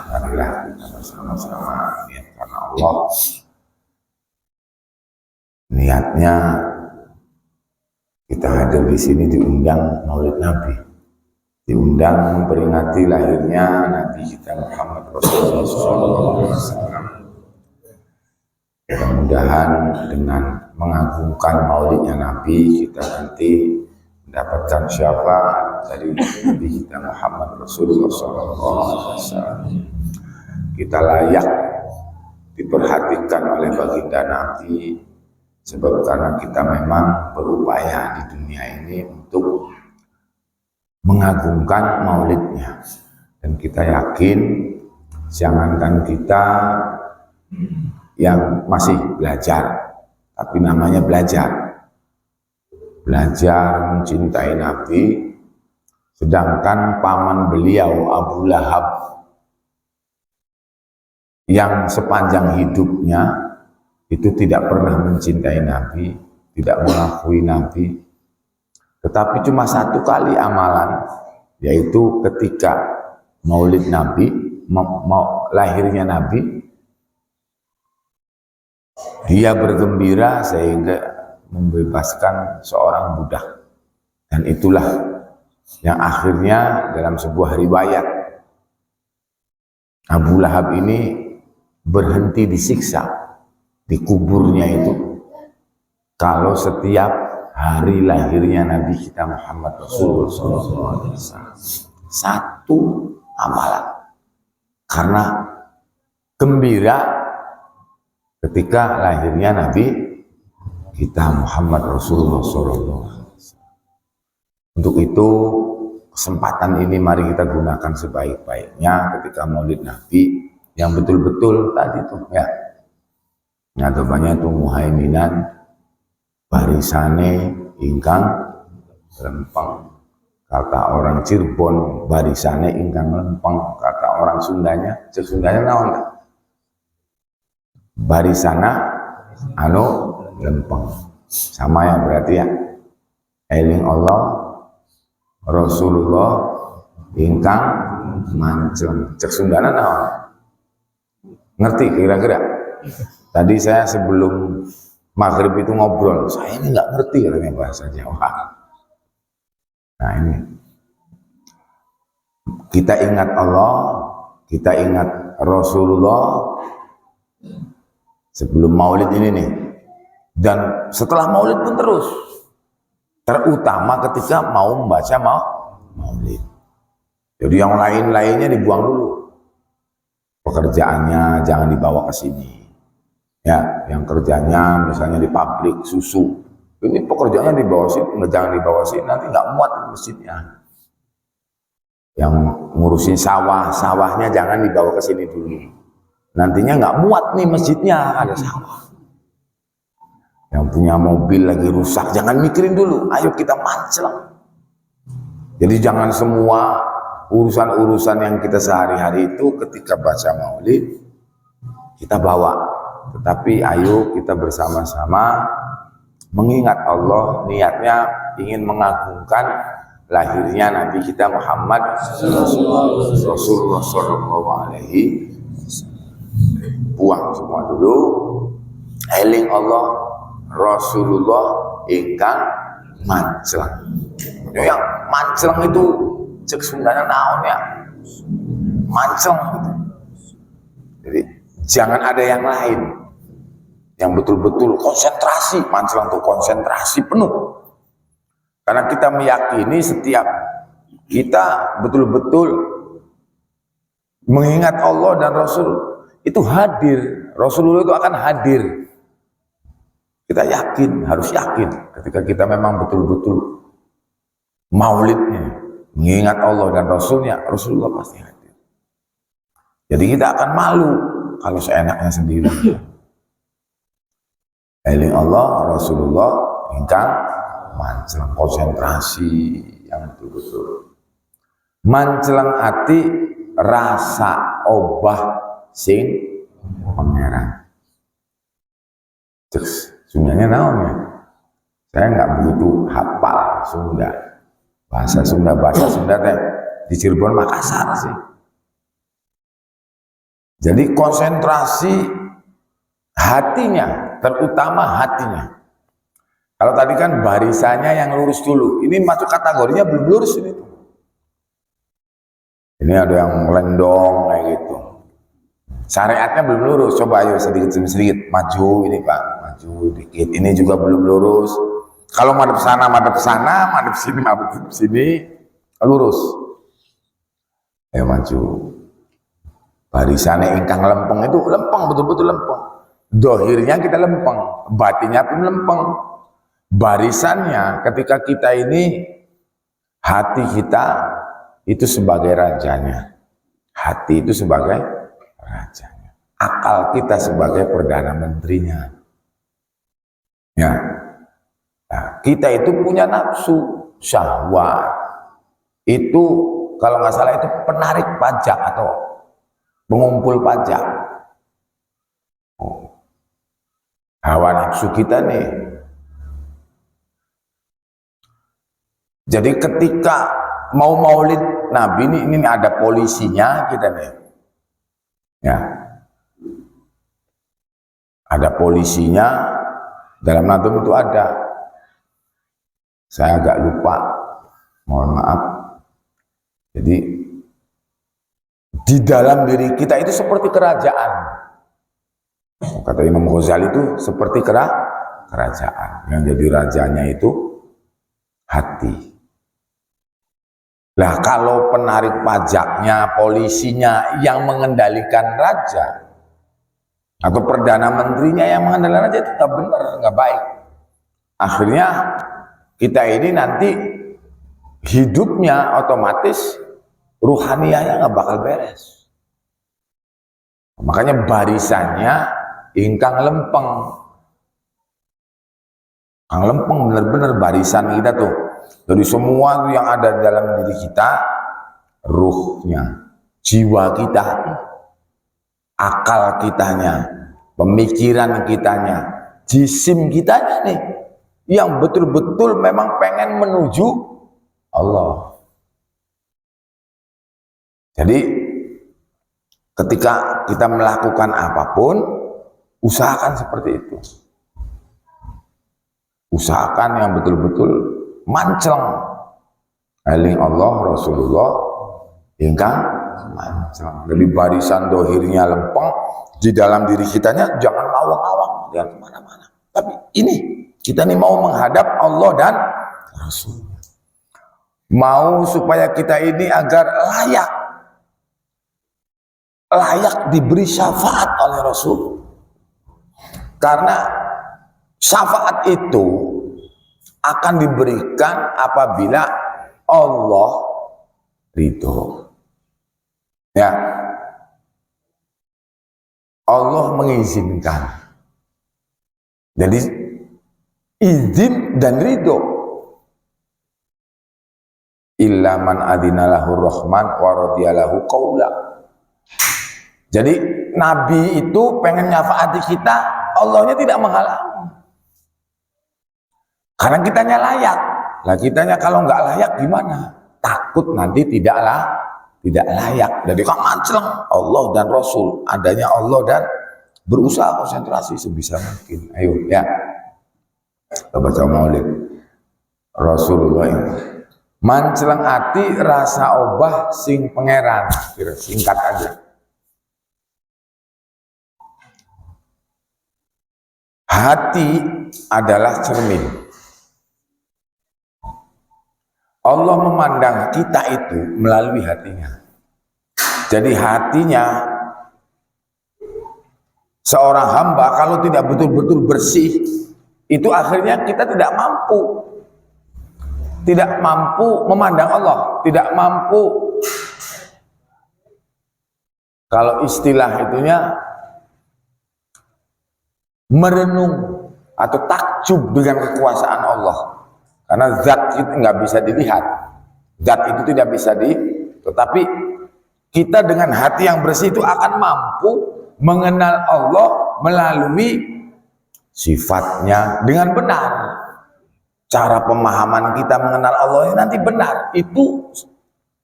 marilah kita bersama-sama niat karena Allah. Niatnya kita hadir di sini diundang Maulid Nabi, diundang memperingati lahirnya Nabi kita Muhammad Rasulullah SAW. Mudah-mudahan dengan mengagungkan maulidnya Nabi, kita nanti mendapatkan syafaat dari Nabi kita Muhammad Rasulullah SAW. Kita layak diperhatikan oleh baginda Nabi, sebab karena kita memang berupaya di dunia ini untuk mengagungkan maulidnya. Dan kita yakin, jangankan kita yang masih belajar, tapi namanya belajar mencintai Nabi, sedangkan paman beliau Abu Lahab yang sepanjang hidupnya itu tidak pernah mencintai Nabi, tidak mengakui Nabi, tetapi cuma satu kali amalan, yaitu ketika maulid Nabi, lahirnya Nabi, dia bergembira sehingga membebaskan seorang budak. Dan itulah yang akhirnya dalam sebuah riwayat Abu Lahab ini berhenti disiksa di kuburnya itu kalau setiap hari lahirnya Nabi kita Muhammad Rasulullah SAW. Satu amalan, karena gembira ketika lahirnya Nabi kita Muhammad Rasulullah SAW. Untuk itu kesempatan ini mari kita gunakan sebaik-baiknya ketika maulid Nabi yang betul-betul tadi tuh ya. Nyatanya itu muhaiminan barisane ingkang lempeng. Kata orang Cirebon, barisane ingkang lempeng. Kata orang Sundanya, Sundanya naon tak? Barisana anu lempeng. Sama ya berarti ya. Eling Allah Rasulullah ingkang mancung. Cek Sundana naon? Ngerti kira-kira? Tadi saya sebelum maghrib itu ngobrol, saya ini nggak ngerti katanya bahasa Jawa. Nah ini, kita ingat Allah, kita ingat Rasulullah sebelum maulid ini nih, dan setelah maulid pun terus, terutama ketika mau membaca maulid. Jadi yang lain-lainnya dibuang dulu, pekerjaannya jangan dibawa ke sini. Ya, yang kerjanya misalnya di pabrik susu, ini pekerjaannya dibawa sini, jangan dibawa sini, nanti nggak muat di masjidnya. Yang ngurusin sawahnya jangan dibawa ke sini dulu, nantinya nggak muat nih masjidnya, ada sawah. Yang punya mobil lagi rusak, jangan mikirin dulu, ayo kita mancel. Jadi jangan semua urusan-urusan yang kita sehari-hari itu ketika baca maulid kita bawa. Tetapi ayo kita bersama-sama mengingat Allah, niatnya ingin mengagungkan lahirnya Nabi kita Muhammad Rasulullah SAW. Buang semua dulu, eling Allah Rasulullah ingkang manclang. Yang manclang itu cek Sundana naon ya, manclang gitu. Jadi jangan ada yang lain, yang betul-betul konsentrasi. Manclang tuh konsentrasi penuh, karena kita meyakini setiap kita betul-betul mengingat Allah dan Rasul itu hadir, Rasulullah itu akan hadir. Kita yakin, harus yakin ketika kita memang betul-betul maulidnya mengingat Allah dan Rasulnya, Rasulullah pasti hadir. Jadi kita akan malu kalau seenaknya sendiri. Eling Allah Rasulullah ingkang manclang, konsentrasi yang betul-betul. Manclang hati rasa obah sing pangeran. Cek Sundanya naon ya? Saya nggak begitu hafal Sunda. Bahasa Sunda teh di Cirebon Makassar sih. Jadi konsentrasi hatinya, terutama hatinya. Kalau tadi kan barisannya yang lurus dulu, ini masuk kategorinya belum lurus ini. Ini ada yang melendong kayak gitu. Syariatnya belum lurus. Coba ayo sedikit maju ini Pak, maju dikit. Ini juga belum lurus. Kalau madep sana, madep sini, lurus. Ayo maju. Barisannya ingkang lempeng itu lempeng, betul-betul lempeng. Dohirnya kita lempeng, batinnya pun lempeng. Barisannya ketika kita ini, hati kita itu sebagai rajanya. Hati itu sebagai rajanya. Akal kita sebagai perdana menterinya. Ya. Nah, kita itu punya nafsu, syahwat. Itu kalau nggak salah itu penarik pajak atau pengumpul pajak. Hawa nafsu kita nih. Jadi ketika mau maulid Nabi ini ada polisinya kita nih. Ya. Ada polisinya, dalam Nadum itu ada. Saya agak lupa, mohon maaf. Jadi di dalam diri kita itu seperti kerajaan. Kata Imam Ghazali itu seperti kerajaan. Yang jadi rajanya itu hati. Nah kalau penarik pajaknya, polisinya yang mengendalikan raja, atau perdana menterinya yang mengendalikan raja, itu nggak benar, nggak baik. Akhirnya kita ini nanti hidupnya otomatis ruhaniyahnya nggak bakal beres. Makanya barisannya ingkang lempeng. Yang lempeng benar-benar barisan kita tuh. Dari semua yang ada dalam diri kita, ruhnya, jiwa kita, akal kitanya, pemikiran kitanya, jisim kitanya nih, yang betul-betul memang pengen menuju Allah. Jadi ketika kita melakukan apapun, usahakan seperti itu. Usahakan yang betul-betul mancung eling Allah Rasulullah ingkang mancung. Jadi barisan dohirnya lempeng, di dalam diri kitanya jangan lawang-lawang, jangan kemana-mana. Tapi ini kita nih mau menghadap Allah dan Rasul. Mau supaya kita ini agar layak diberi syafaat oleh Rasul. Karena syafaat itu akan diberikan apabila Allah ridho. Ya. Allah mengizinkan. Jadi izin dan ridho. Illa man adinalahu rahman wa radiyalahu qawla. Jadi Nabi itu pengen nyafaati kita, Allahnya tidak menghalangi. Karena kitanya layak. Lah kitanya kalau nggak layak gimana? Takut nanti tidak layak. Jadi kan mancung Allah dan Rasul, adanya Allah dan berusaha konsentrasi sebisa mungkin. Ayo ya. Kita baca maulid Rasulullah ini. Mancelang hati rasa obah sing pangeran. Singkat aja. Hati adalah cermin. Allah memandang kita itu melalui hatinya. Jadi hatinya seorang hamba kalau tidak betul-betul bersih, itu akhirnya kita tidak mampu. Tidak mampu memandang Allah, tidak mampu, kalau istilah itunya, merenung atau takjub dengan kekuasaan Allah. Karena zat itu nggak bisa dilihat, zat itu tidak bisa tetapi kita dengan hati yang bersih itu akan mampu mengenal Allah melalui sifatnya dengan benar. Cara pemahaman kita mengenal Allah ini nanti benar. Itu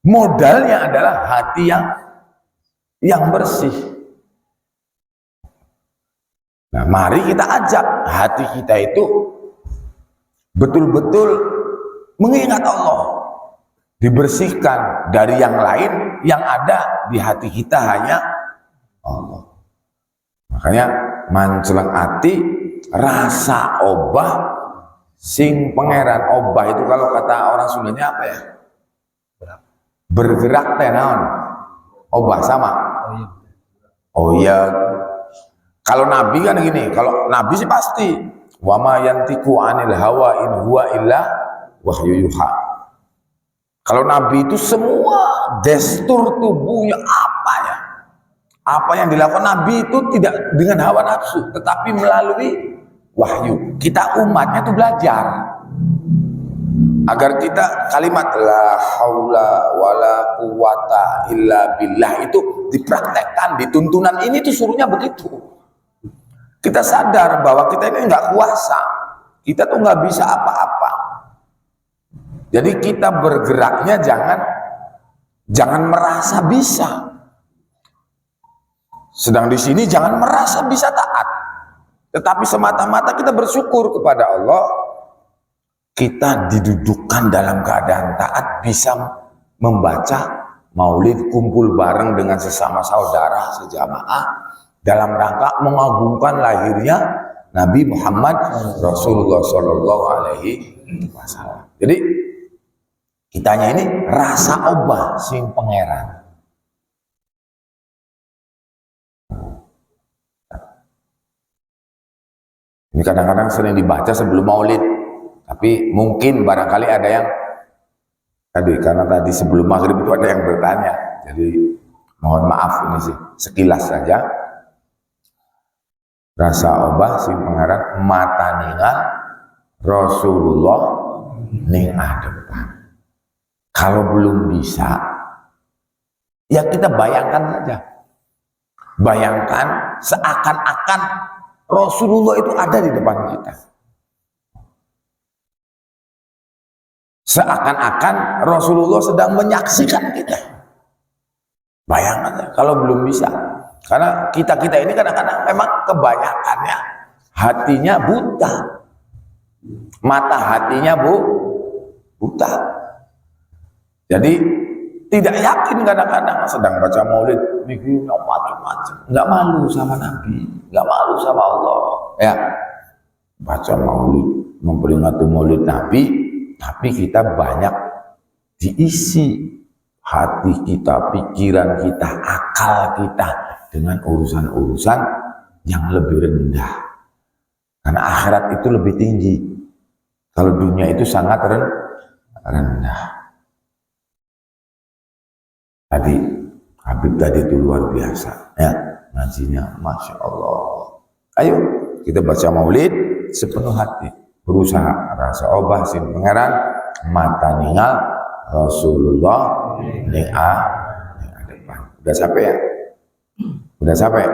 modalnya adalah hati yang bersih. Nah, mari kita ajak hati kita itu betul-betul mengingat Allah, dibersihkan dari yang lain, yang ada di hati kita hanya Allah. Makanya manceleng ati rasa obah sing pangeran. Obah itu kalau kata orang Sundanya apa ya? Bergerak tenaon. Obah sama. Oh iya. Kalau Nabi kan gini, kalau Nabi sih pasti wa ma yantiqu anil hawa in huwa illa wahyu yuha. Kalau Nabi itu semua gestur tubuhnya apa ya? Apa yang dilakukan Nabi itu tidak dengan hawa nafsu, tetapi melalui wahyu. Kita umatnya itu belajar agar kita kalimat la haula wala quwata illa billah itu dipraktekkan di tuntunan ini tuh suruhnya begitu. Kita sadar bahwa kita ini nggak kuasa, kita tuh nggak bisa apa-apa. Jadi kita bergeraknya jangan merasa bisa. Sedang di sini jangan merasa bisa taat, tetapi semata-mata kita bersyukur kepada Allah. Kita didudukkan dalam keadaan taat, bisa membaca maulid, kumpul bareng dengan sesama saudara sejamaah dalam rangka mengagungkan lahirnya Nabi Muhammad Rasulullah Shallallahu Alaihi Wasallam. Jadi kitanya ini rasa obah sing pangeran. Ini kadang-kadang sering dibaca sebelum maulid, tapi mungkin barangkali ada yang karena tadi sebelum maghrib itu ada yang bertanya, jadi mohon maaf ini sih sekilas saja. Rasa obah sing pangeran mata ningal Rasulullah ning adepan. Kalau belum bisa, ya kita bayangkan saja. Bayangkan seakan-akan Rasulullah itu ada di depan kita. Seakan-akan Rasulullah sedang menyaksikan kita. Bayangkan kalau belum bisa. Karena kita-kita ini kadang-kadang memang kebanyakannya hatinya buta. Mata hatinya buta. Jadi tidak yakin kadang-kadang sedang baca maulid, mikir macam-macam. Nggak malu sama Nabi, nggak malu sama Allah. Ya, baca maulid, memperingati maulid Nabi, tapi kita banyak diisi hati kita, pikiran kita, akal kita dengan urusan-urusan yang lebih rendah. Karena akhirat itu lebih tinggi. Kalau dunia itu sangat rendah. Tadi Habib tadi itu luar biasa, ya ngajinya, masya Allah. Ayo kita baca maulid sepenuh hati, berusaha rasa obah sin pangeran mata ningal Rasulullah ning depan. Udah sampai ya? Udah sampai?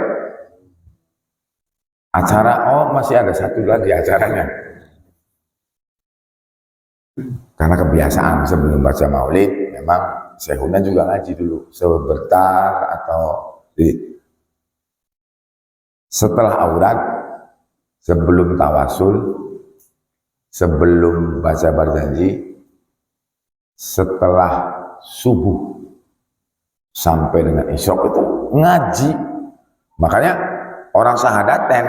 Acara, oh masih ada satu lagi acaranya. Karena kebiasaan sebelum baca maulid, memang Syekhuna juga ngaji dulu, sebentar atau setelah aurat, sebelum tawasul, sebelum baca berjanji, setelah subuh sampai dengan isyraq itu ngaji. Makanya orang sahadaten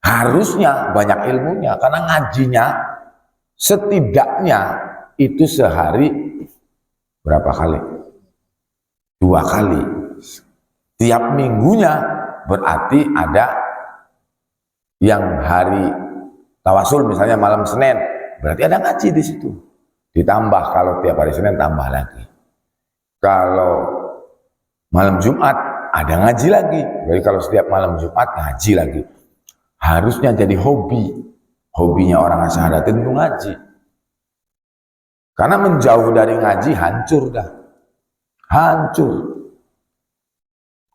harusnya banyak ilmunya, karena ngajinya setidaknya itu sehari berapa kali? 2 kali. Tiap minggunya berarti ada yang hari tawasul misalnya malam Senin, berarti ada ngaji di situ. Ditambah kalau tiap hari Senin tambah lagi. Kalau malam Jumat ada ngaji lagi. Jadi kalau setiap malam Jumat ngaji lagi. Harusnya jadi hobi. Hobinya orang asyhadatin itu ngaji. Karena menjauh dari ngaji hancur dah. Hancur.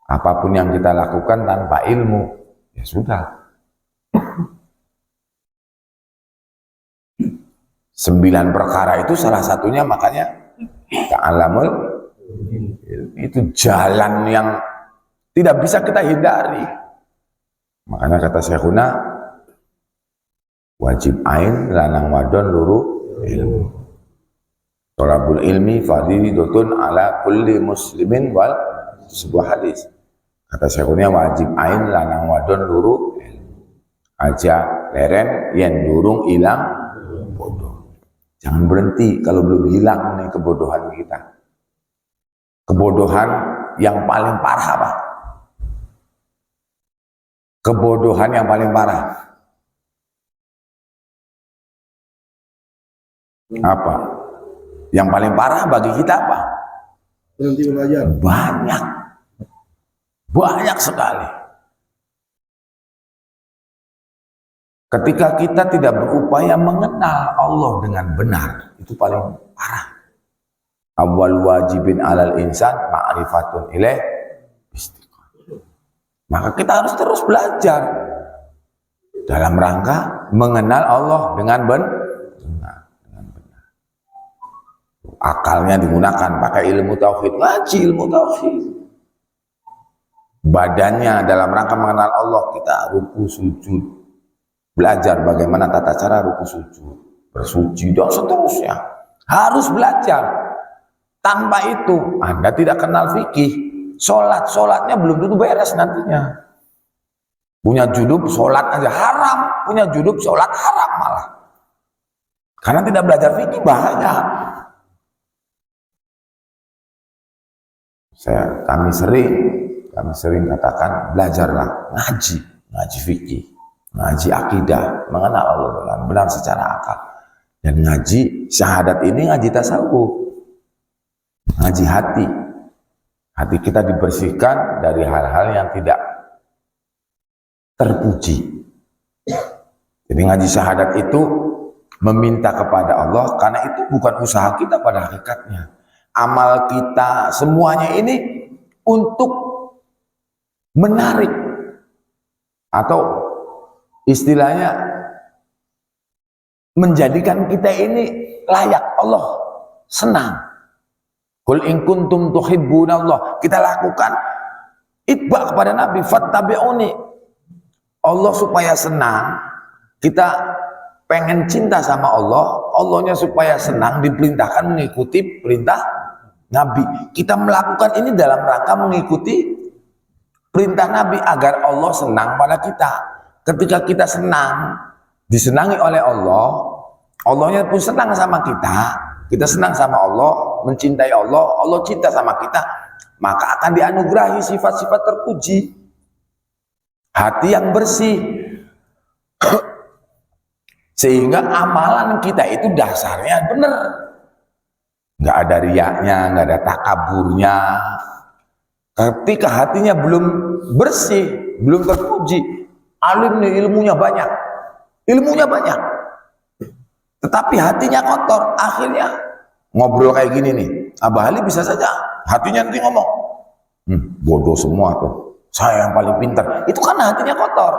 Apapun yang kita lakukan tanpa ilmu, ya sudah. 9 perkara itu salah satunya, makanya ta'allamul, itu jalan yang tidak bisa kita hindari. Makanya kata Syekhuna, wajib ain lanang wadon luru ilmu. Thalabul ilmi fardhiyatun ala kulli muslimin wal sebuah hadis. Kata Syekhuna wajib ain lanang wadon luru ilmu. Aja leren yen durung ilang bodoh. Jangan berhenti kalau belum hilang nih kebodohan kita. Kebodohan yang paling parah apa? Kebodohan yang paling parah apa? Yang paling parah bagi kita apa? Berhenti belajar. Banyak sekali. Ketika kita tidak berupaya mengenal Allah dengan benar, itu paling parah. Awal wajibin alal insan ma'rifatun ilaih istiqamah. Maka kita harus terus belajar dalam rangka mengenal Allah dengan benar. Akalnya digunakan pakai ilmu tauhid, ngaji ilmu tauhid. Badannya dalam rangka mengenal Allah, kita ruku sujud, belajar bagaimana tata cara ruku sujud, bersuci dan seterusnya. Harus belajar. Tanpa itu Anda tidak kenal fikih. Sholatnya belum tentu beres nantinya. Punya junub sholat aja haram, punya junub sholat haram malah. Karena tidak belajar fikih bahaya. Kami sering katakan belajarlah ngaji fikih, ngaji akidah, mengenal Allah dengan benar secara akal. Dan ngaji syahadat ini ngaji tasawuf. Ngaji hati kita dibersihkan dari hal-hal yang tidak terpuji. Jadi ngaji syahadat itu meminta kepada Allah, karena itu bukan usaha kita pada hakikatnya. Amal kita semuanya ini untuk menarik atau istilahnya menjadikan kita ini layak Allah senang. Qul in kuntum tuhibbunallah, kita lakukan itba kepada Nabi, fattabi'uni. Allah supaya senang, kita pengen cinta sama Allah, Allahnya supaya senang diperintahkan mengikuti perintah Nabi. Kita melakukan ini dalam rangka mengikuti perintah Nabi agar Allah senang pada kita. Ketika kita senang, disenangi oleh Allah, Allahnya pun senang sama kita senang sama Allah, mencintai Allah, Allah cinta sama kita, maka akan dianugerahi sifat-sifat terpuji. Hati yang bersih. Sehingga amalan kita itu dasarnya benar. Nggak ada riaknya, nggak ada takaburnya. Ketika hatinya belum bersih, belum terpuji, alim nih ilmunya banyak, tetapi hatinya kotor, akhirnya ngobrol kayak gini nih. Abah Ali bisa saja hatinya nanti ngomong, bodoh semua tuh, saya yang paling pintar. Itu karena hatinya kotor.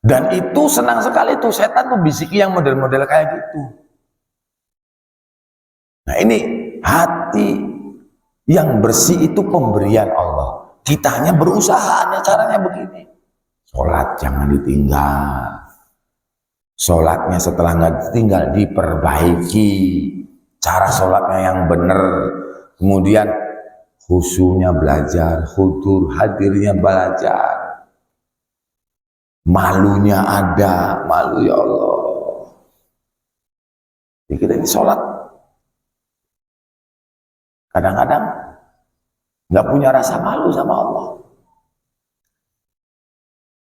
Dan itu senang sekali tuh setan tuh bisiki yang model-model kayak gitu. Nah ini hati yang bersih itu pemberian Allah. Kita hanya berusaha, hanya caranya begini. Sholat jangan ditinggal. Sholatnya setelah nggak ditinggal diperbaiki. Cara sholatnya yang benar. Kemudian khusyunya belajar, hudur hadirnya belajar. Malunya ada, malu ya Allah. Jadi kita ini sholat kadang-kadang nggak punya rasa malu sama Allah.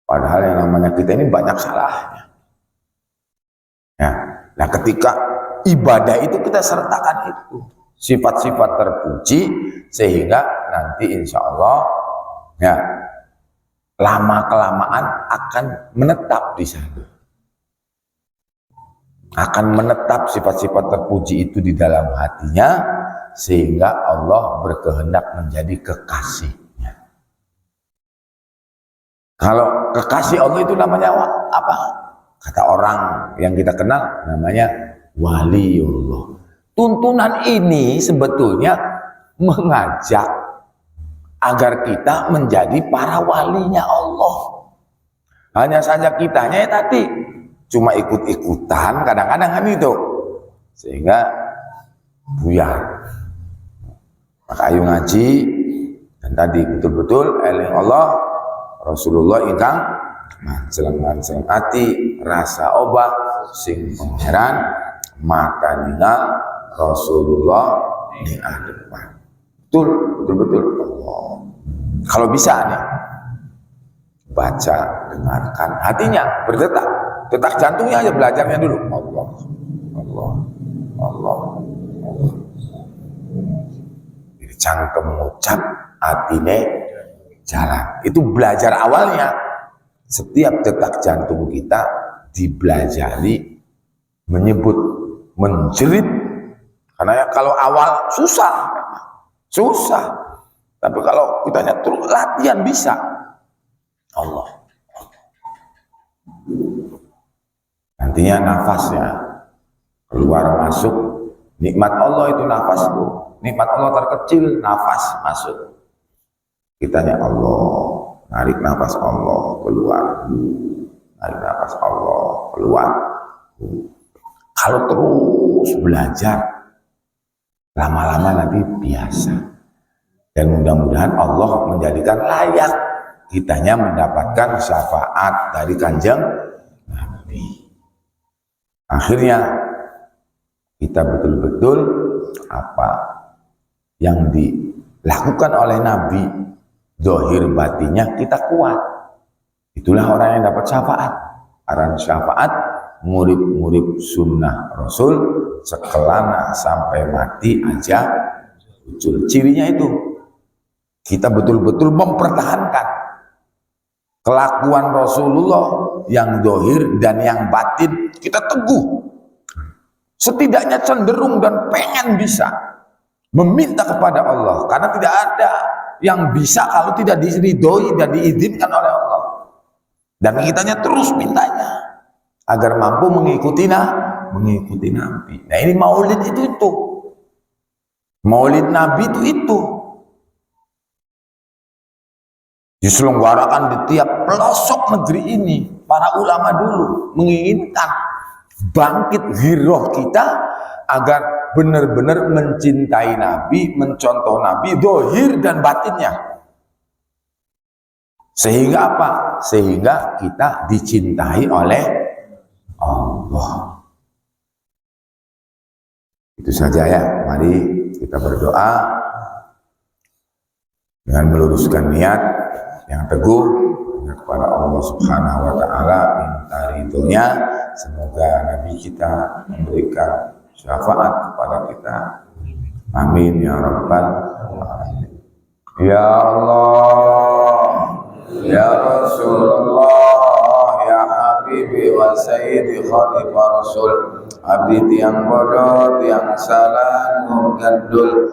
Padahal yang namanya kita ini banyak salahnya. Ya, nah ketika ibadah itu kita sertakan itu sifat-sifat terpuji, sehingga nanti insya Allah ya lama-kelamaan akan menetap di sana. Akan menetap sifat-sifat terpuji itu di dalam hatinya, sehingga Allah berkehendak menjadi kekasihnya. Kalau kekasih Allah itu namanya apa? Kata orang yang kita kenal namanya waliullah. Tuntunan ini sebetulnya mengajak agar kita menjadi para walinya Allah. Hanya saja kitanya ya tadi cuma ikut-ikutan, kadang-kadang kan itu, sehingga buyar. Maka ayo ngaji, dan tadi betul-betul eling Allah Rasulullah ingkang manceleng-manceleng ati rasa obah sing pangeran mata ningal Rasulullah di depan. Betul-betul Allah. Kalau bisa nih baca, dengarkan, hatinya detak jantungnya aja belajarnya dulu. Allah, Allah, Allah, Allah. Jadi cangkem mengucap, hatine jalan. Itu belajar awalnya. Setiap detak jantung kita dibelajari menyebut, menjerit. Karena ya kalau awal susah, tapi kalau kita terus latihan bisa. Allah. Nantinya nafasnya keluar masuk, nikmat Allah itu nafasku. Nikmat Allah terkecil, nafas masuk. Kitanya Allah, narik nafas Allah keluar, narik nafas Allah keluar. Kalau terus belajar, lama-lama nanti biasa. Dan mudah-mudahan Allah menjadikan layak kitanya mendapatkan syafaat dari Kanjeng Nabi. Akhirnya kita betul-betul apa yang dilakukan oleh Nabi, zahir batinnya kita kuat. Itulah orang yang dapat syafaat. Aran syafaat murid-murid sunnah Rasul sekelana sampai mati aja muncul. Cirinya itu kita betul-betul mempertahankan kelakuan Rasulullah yang zahir dan yang batin, kita teguh. Setidaknya cenderung dan pengen bisa meminta kepada Allah, karena tidak ada yang bisa kalau tidak diridhoi dan diizinkan oleh Allah. Dan kitanya terus mintanya agar mampu mengikuti Nabi. Nah ini maulid itu. Maulid Nabi itu diselenggarakan di tiap pelosok negeri ini. Para ulama dulu menginginkan bangkit giroh kita agar benar-benar mencintai Nabi, mencontoh Nabi, zahir dan batinnya. Sehingga apa? Sehingga kita dicintai oleh Allah. Itu saja ya. Mari kita berdoa dengan meluruskan niat yang teguh kepada Allah Subhanahu wa taala, minta ridhonya. Semoga Nabi kita memberikan syafaat kepada kita. Amin ya rabbal alamin. Ya Allah, ya Rasulullah, ya Habibi wa Sayyidi Khalifah Rasul, abdi tiang bodoh, tiang salah, mengandul,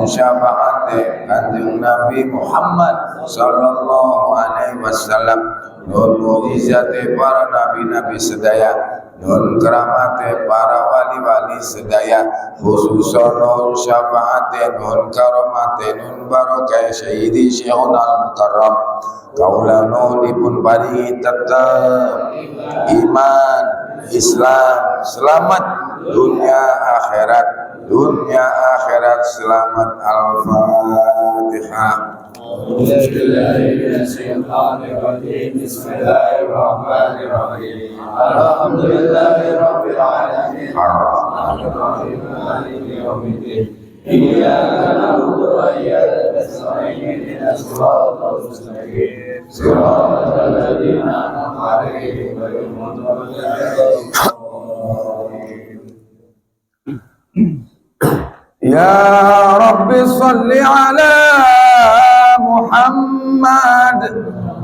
syafaat Kanjeng Nabi Muhammad sallallahu alaihi wasallam, nun mu'izate para nabi-nabi sedaya, nun keramate para wali-wali sedaya, khususan nun syafaate, nun karomate, nun barokah Sayyidi Syekhuna al-Mukarram, kaula nun dipun paringi tetap iman, Islam, selamat dunia akhirat, selamat. Al-Fatihah. Bismillahirrahmanirrahim. Alhamdulillahirabbil alamin. Arrahmanirrahim. Maliki yaumiddin. Iyyaka na'budu wa iyyaka nasta'in. Ihdinas siratal mustaqim. Siratal ladzina an'amta 'alaihim ghairil maghdubi 'alaihim. Ya Rabbi salli ala Muhammad,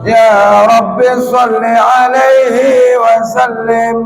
Ya Rabbi salli alaihi wa sallim.